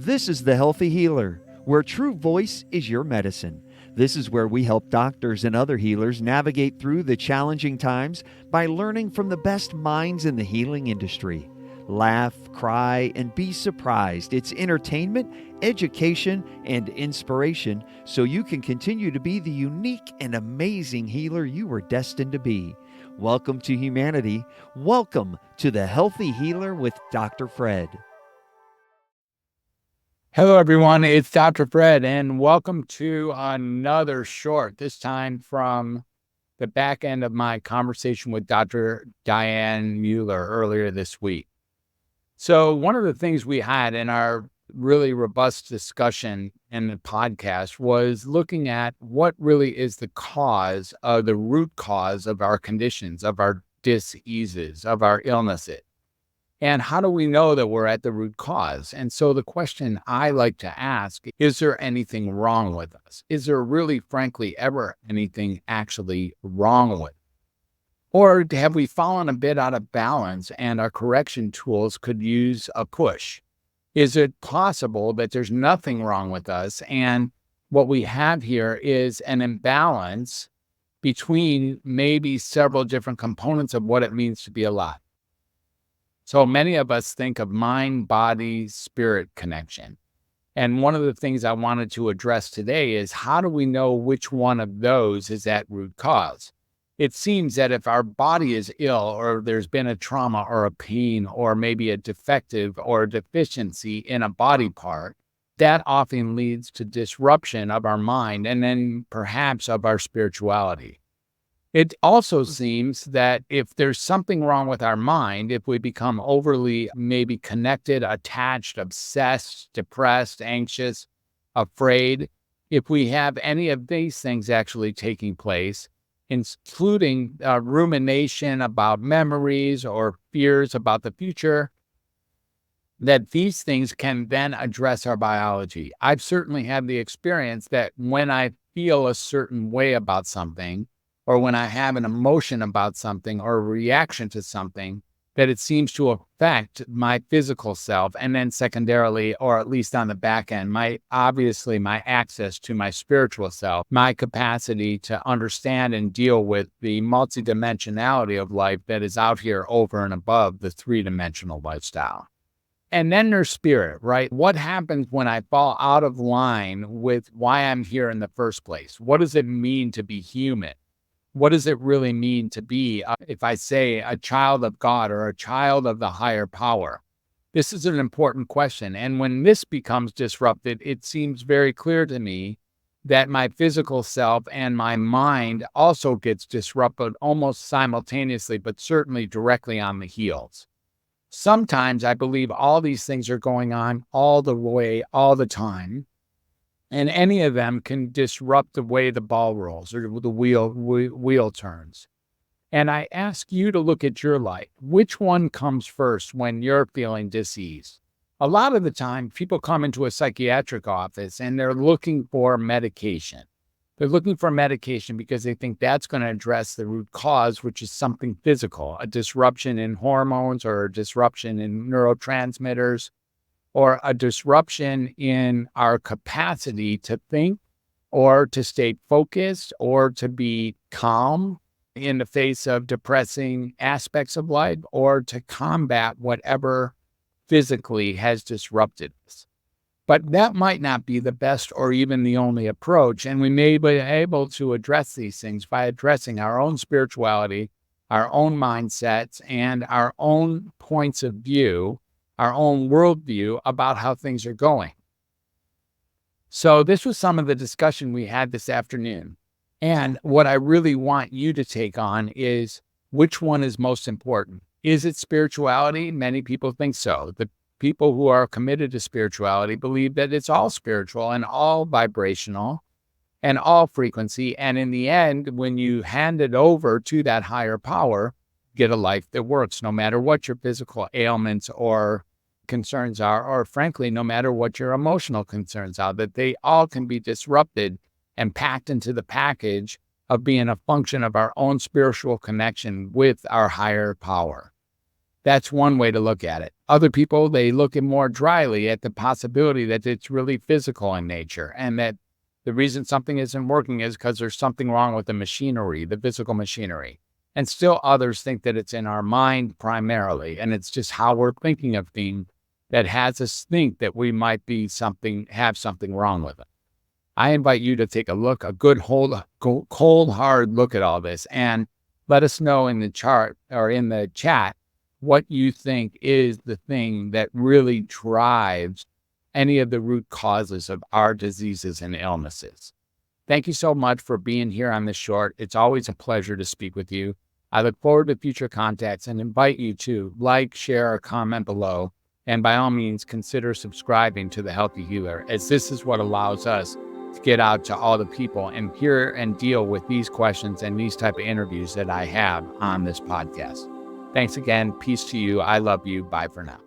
This is The Healthy Healer, where true voice is your medicine. This is where we help doctors and other healers navigate through the challenging times by learning from the best minds in the healing industry. Laugh, cry, and be surprised. It's entertainment, education, and inspiration so you can continue to be the unique and amazing healer you were destined to be. Welcome to humanity. Welcome to The Healthy Healer with Dr. Fred. Hello, everyone. It's Dr. Fred, and welcome to another short, this time from the back end of my conversation with Dr. Diane Mueller earlier this week. So one of the things we had in our really robust discussion in the podcast was looking at what really is the cause of the root cause of our conditions, of our diseases, of our illnesses. And how do we know that we're at the root cause? And so the question I like to ask, is there anything wrong with us? Is there really, frankly, ever anything actually wrong with us? Or have we fallen a bit out of balance and our correction tools could use a push? Is it possible that there's nothing wrong with us and what we have here is an imbalance between maybe several different components of what it means to be alive? So many of us think of mind, body, spirit connection. And one of the things I wanted to address today is how do we know which one of those is at root cause? It seems that if our body is ill or there's been a trauma or a pain or maybe a defective or a deficiency in a body part, that often leads to disruption of our mind and then perhaps of our spirituality. It also seems that if there's something wrong with our mind, if we become overly maybe connected, attached, obsessed, depressed, anxious, afraid, if we have any of these things actually taking place, including rumination about memories or fears about the future, that these things can then address our biology. I've certainly had the experience that when I feel a certain way about something, or when I have an emotion about something or a reaction to something, that it seems to affect my physical self. And then secondarily, or at least on the back end, my access to my spiritual self, my capacity to understand and deal with the multidimensionality of life that is out here over and above the three-dimensional lifestyle. And then there's spirit, right? What happens when I fall out of line with why I'm here in the first place? What does it mean to be human? What does it really mean to be, if I say, a child of God or a child of the higher power? This is an important question. And when this becomes disrupted, it seems very clear to me that my physical self and my mind also gets disrupted almost simultaneously, but certainly directly on the heels. Sometimes I believe all these things are going on all the way, all the time. And any of them can disrupt the way the ball rolls or the wheel turns. And I ask you to look at your life. Which one comes first when you're feeling disease? A lot of the time, people come into a psychiatric office and they're looking for medication. They're looking for medication because they think that's going to address the root cause, which is something physical, a disruption in hormones or a disruption in neurotransmitters, or a disruption in our capacity to think or to stay focused or to be calm in the face of depressing aspects of life or to combat whatever physically has disrupted us. But that might not be the best or even the only approach. And we may be able to address these things by addressing our own spirituality, our own mindsets, and our own points of view, our own worldview about how things are going. So this was some of the discussion we had this afternoon. And what I really want you to take on is which one is most important. Is it spirituality? Many people think so. The people who are committed to spirituality believe that it's all spiritual and all vibrational and all frequency. And in the end, when you hand it over to that higher power, get a life that works, no matter what your physical ailments or concerns are, or frankly, no matter what your emotional concerns are, that they all can be disrupted and packed into the package of being a function of our own spiritual connection with our higher power. That's one way to look at it. Other people, they look at more dryly at the possibility that it's really physical in nature, and that the reason something isn't working is because there's something wrong with the machinery, the physical machinery. And still others think that it's in our mind primarily, and it's just how we're thinking of things that has us think that we might have something wrong with it. I invite you to take a good, cold, hard look at all this, and let us know in the chart or in the chat what you think is the thing that really drives any of the root causes of our diseases and illnesses. Thank you so much for being here on this short. It's always a pleasure to speak with you. I look forward to future contacts and invite you to like, share, or comment below. And by all means, consider subscribing to The Healthy Healer, as this is what allows us to get out to all the people and hear and deal with these questions and these type of interviews that I have on this podcast. Thanks again. Peace to you. I love you. Bye for now.